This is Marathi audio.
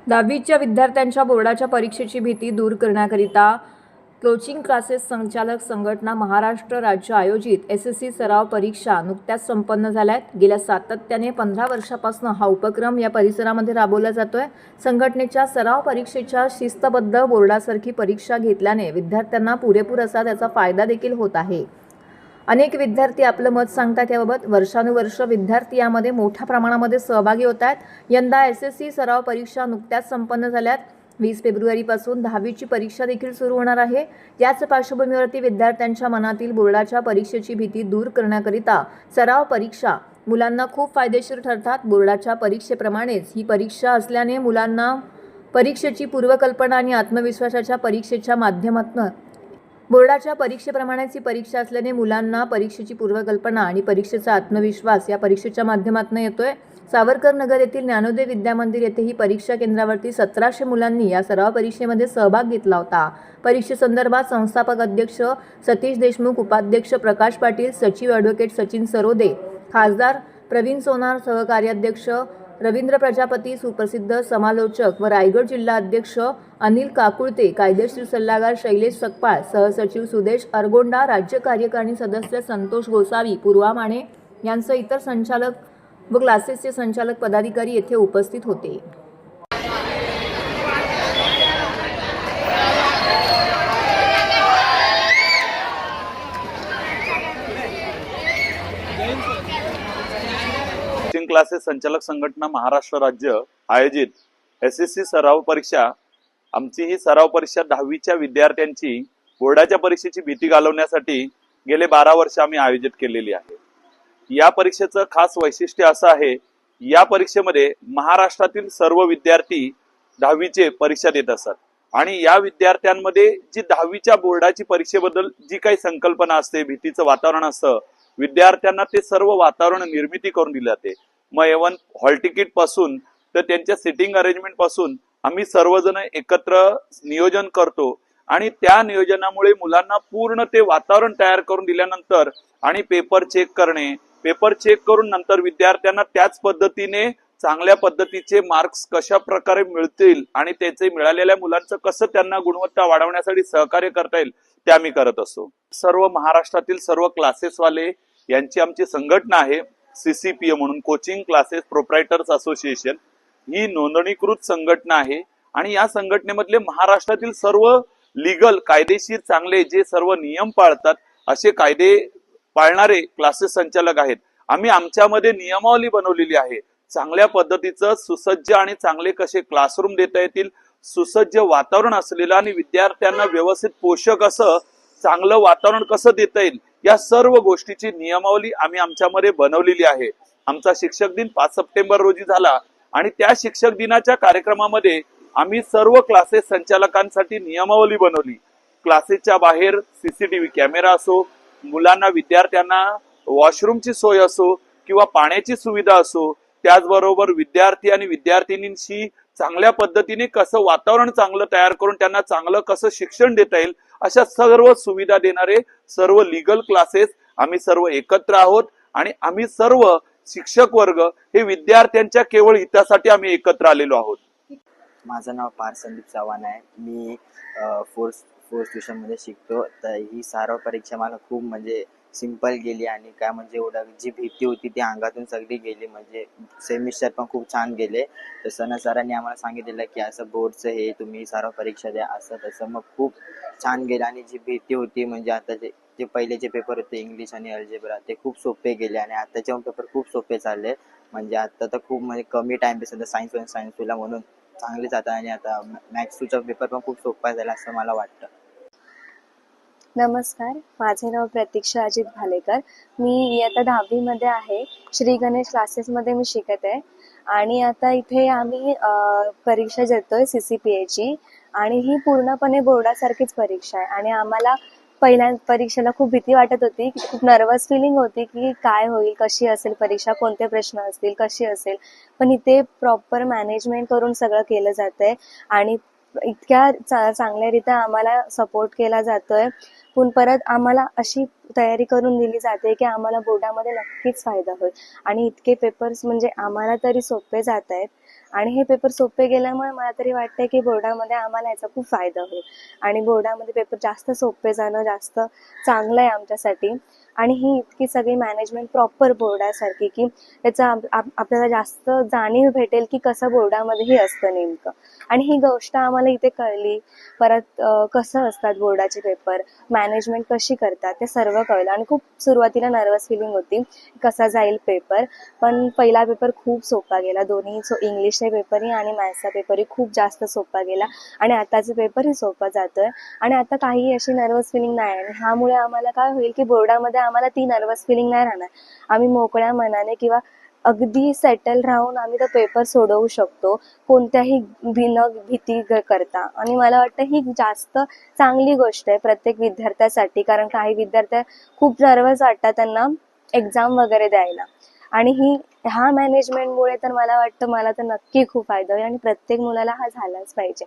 दहावीच्या विद्यार्थ्यांच्या बोर्डाच्या परीक्षेची भीती दूर करण्याकरिता कोचिंग क्लासेस संचालक संघटना महाराष्ट्र राज्य आयोजित SSC सराव परीक्षा नुकत्याच संपन्न झाल्यात। गेल्या सातत्याने 15 वर्षापासून हा उपक्रम या परिसरामध्ये राबवला जातोय। संघटनेच्या सराव परीक्षेच्या शिस्तबद्ध बोर्डासारखी परीक्षा घेतल्याने विद्यार्थ्यांना पुरेपूर असा त्याचा फायदा देखील होत आहे। अनेक विद्यार्थी आपलं मत सांगतात। याबाबत वर्षानुवर्ष विद्यार्थी यामध्ये मोठ्या प्रमाणामध्ये सहभागी होत आहेत। यंदा SSC सराव परीक्षा नुकत्याच संपन्न झाल्यात। 20 फेब्रुवारीपासून 10वीची परीक्षा देखील सुरू होणार आहे। याच पार्श्वभूमीवरती विद्यार्थ्यांच्या मनातील बोर्डाच्या परीक्षेची भीती दूर करण्याकरिता सराव परीक्षा मुलांना खूप फायदेशीर ठरतात। बोर्डाच्या परीक्षेप्रमाणेच ही परीक्षा असल्याने मुलांना परीक्षेची पूर्वकल्पना आणि आत्मविश्वासाच्या परीक्षेच्या माध्यमातून बोर्डाच्या परीक्षेप्रमाणेच ही परीक्षा असल्याने मुलांना परीक्षेची पूर्वकल्पना आणि परीक्षेचा आत्मविश्वास या परीक्षेच्या माध्यमातून येतोय। सावरकर नगर येथील ज्ञानोदय विद्या मंदिर येथे ही परीक्षा केंद्रावरती 1700 मुलांनी या सराव परीक्षेमध्ये सहभाग घेतला होता। परीक्षेसंदर्भात संस्थापक अध्यक्ष सतीश देशमुख, उपाध्यक्ष प्रकाश पाटील, सचिव ॲडव्होकेट सचिन सरोदे, खासदार प्रवीण सोनार, सहकार्याध्यक्ष रवींद्र प्रजापती, सुप्रसिद्ध समालोचक व रायगड जिल्हा अध्यक्ष अनिल काकुळते, कायदेशीर सल्लागार शैलेश सकपाळ, सहसचिव सुदेश अरगोंडा, राज्य कार्यकारिणी सदस्य संतोष गोसावी, पूर्वा माने यांसह इतर संचालक व क्लासेसचे संचालक पदाधिकारी येथे उपस्थित होते। कोचिंग क्लासेस संचालक संघटना महाराष्ट्र राज्य आयोजित SSC सराव परीक्षा। आमची ही सराव परीक्षा 10वीच्या विद्यार्थ्यांची बोर्डाच्या परीक्षेची भीती घालवण्यासाठी गेले 12 वर्ष आम्ही आयोजित केलेली आहे। या परीक्षेचं खास वैशिष्ट्य असं आहे, या परीक्षेमध्ये महाराष्ट्रातील सर्व विद्यार्थी 10वीचे परीक्षा देत असतात आणि या विद्यार्थ्यांमध्ये जी 10वीच्या बोर्डाची परीक्षेबद्दल जी काही संकल्पना असते, भीतीचं वातावरण असतं, विद्यार्थ्यांना ते सर्व वातावरण निर्मिती करून दिले जाते। मग इव्हन हॉल तिकीट पासून तर त्यांच्या सिटिंग अरेंजमेंट पासून आम्ही सर्वजण एकत्र नियोजन करतो आणि त्या नियोजनामुळे मुलांना पूर्ण ते वातावरण तयार करून दिल्यानंतर आणि पेपर चेक करणे, पेपर चेक करून नंतर विद्यार्थ्यांना त्याच पद्धतीने चांगल्या पद्धतीचे मार्क्स कशा प्रकारे मिळतील आणि त्याचे मिळालेल्या मुलांचं कसं त्यांना गुणवत्ता वाढवण्यासाठी सहकार्य करता येईल ते आम्ही करत असतो। सर्व महाराष्ट्रातील सर्व क्लासेसवाले यांची आमची संघटना आहे CCPA म्हणून, कोचिंग क्लासेस प्रोप्रायटर्स असोसिएशन। ही नोंदणीकृत संघटना आहे आणि या संघटनेमधले महाराष्ट्रातील सर्व लीगल कायदेशीर चांगले जे सर्व नियम पाळतात असे कायदे पाळणारे क्लासेस संचालक आहेत। आम्ही आमच्यामध्ये नियमावली बनवलेली आहे, चांगल्या पद्धतीचं सुसज्ज आणि चांगले कसे क्लासरूम देता येतील, सुसज्ज वातावरण असलेलं आणि विद्यार्थ्यांना व्यवस्थित पोषक असं चांगलं वातावरण कसं देता येईल या सर्व गोष्टीची नियमावली आम्ही आमच्यामध्ये बनवलेली आहे। आमचा शिक्षक दिन 5 सप्टेंबर रोजी झाला आणि त्या शिक्षक दिनाच्या कार्यक्रमामध्ये आम्ही सर्व क्लासेस संचालकांसाठी नियमावली बनवली। क्लासेसच्या बाहेर CCTV कॅमेरा असो, मुलांना विद्यार्थ्यांना वॉशरूमची सोय असो किंवा पाण्याची सुविधा असो, त्याचबरोबर विद्यार्थी आणि विद्यार्थिनींशी चांगल्या पद्धतीने कसं वातावरण चांगलं तयार करून त्यांना चांगलं कसं शिक्षण देता येईल अशा सर्व सुविधा देणारे सर्व लीगल क्लासेस आम्ही सर्व एकत्र आहोत आणि आम्ही सर्व शिक्षक वर्ग हे विद्यार्थ्यांच्या केवळ हितासाठी आम्ही एकत्र आलेलो आहोत। माझं नाव पार्थ संदीप चव्हाण आहे। मी फोर्थ ट्युशन मध्ये शिकतो। तर ही सराव परीक्षा मला खूप म्हणजे सिंपल गेली आणि काय म्हणजे एवढं जी भीती होती ती अंगातून सगळी गेली। म्हणजे सेमिस्टर पण खूप छान गेले। तर सरांनी आम्हाला सांगितलेलं की असं बोर्डचं हे तुम्ही सराव परीक्षा द्या असं तसं, मग खूप छान गेलं आणि जी भीती होती म्हणजे आता जे पहिलेचे पेपर होते इंग्लिश आणि अल्जेब्रा ते खूप सोपे गेले आणि आताचे पेपर खूप सोपे चालले। म्हणजे आता तर खूप म्हणजे कमी टाइम बेस सायन्स तुला म्हणून चांगले जातात आणि आता मॅथ्स 2चा पेपर पण खूप सोपा झाला असं मला वाटतं। नमस्कार, माझे नाव प्रतीक्षा अजित भालेकर। मी इयत्ता 10वी मध्ये आहे। श्री गणेश क्लासेसमध्ये मी शिकत आहे आणि आता इथे आम्ही परीक्षा देतोय CCPAची आणि ही पूर्णपणे बोर्डासारखीच परीक्षा आहे आणि आम्हाला पहिल्या परीक्षेला खूप भीती वाटत होती, खूप नर्वस फिलिंग होती की काय होईल, कशी असेल परीक्षा, कोणते प्रश्न असतील, कशी असेल, पण इथे प्रॉपर मॅनेजमेंट करून सगळं केलं जातंय आणि इतक्या चांगल्यारीत्या आम्हाला सपोर्ट केला जातोय। पण परत आम्हाला अशी तयारी करून दिली जाते की आम्हाला बोर्डामध्ये नक्कीच फायदा होईल आणि इतके पेपर्स म्हणजे आम्हाला तरी सोपे जात आहेत आणि हे पेपर सोपे गेल्यामुळे मला तरी वाटतंय की बोर्डामध्ये आम्हाला याचा खूप फायदा होईल आणि बोर्डामध्ये पेपर जास्त सोपे जाणं जास्त चांगलं आहे आमच्यासाठी. आणि ही इतकी सगळी मॅनेजमेंट प्रॉपर बोर्डासारखी की त्याचा आपल्याला जास्त जाणीव भेटेल की कसं बोर्डामध्येही असतं नेमकं. आणि ही गोष्ट आम्हाला इथे कळली. परत कसं असतात बोर्डाचे पेपर, मॅनेजमेंट कशी करतात ते सर्व कळलं. आणि खूप सुरुवातीला नर्वस फिलिंग होती कसा जाईल पेपर, पण पहिला पेपर खूप सोपा गेला. दोन्ही इंग्लिशचे पेपरही आणि मॅथ्सचा पेपरही खूप जास्त सोपा गेला आणि आताचा पेपरही सोपा जातोय. आणि आता काही अशी नर्वस फिलिंग नाही. आणि ह्यामुळे आम्हाला काय होईल की बोर्डामध्ये आम्हाला ती नर्वस फिलिंग नाही राहणार. आम्ही मोकळ्या मनाने किंवा अगदी सेटल राहून आम्ही तो पेपर सोडवू शकतो कोणत्याही भीती करता. आणि मला वाटतं ही जास्त चांगली गोष्ट आहे प्रत्येक विद्यार्थ्यासाठी, कारण काही विद्यार्थी खूप नर्वस वाटतात त्यांना एक्झाम वगैरे द्यायला. आणि ह्या मॅनेजमेंटमुळे तर मला वाटतं मला तर नक्की खूप फायदा होईल आणि प्रत्येक मुलाला हा झालाच पाहिजे.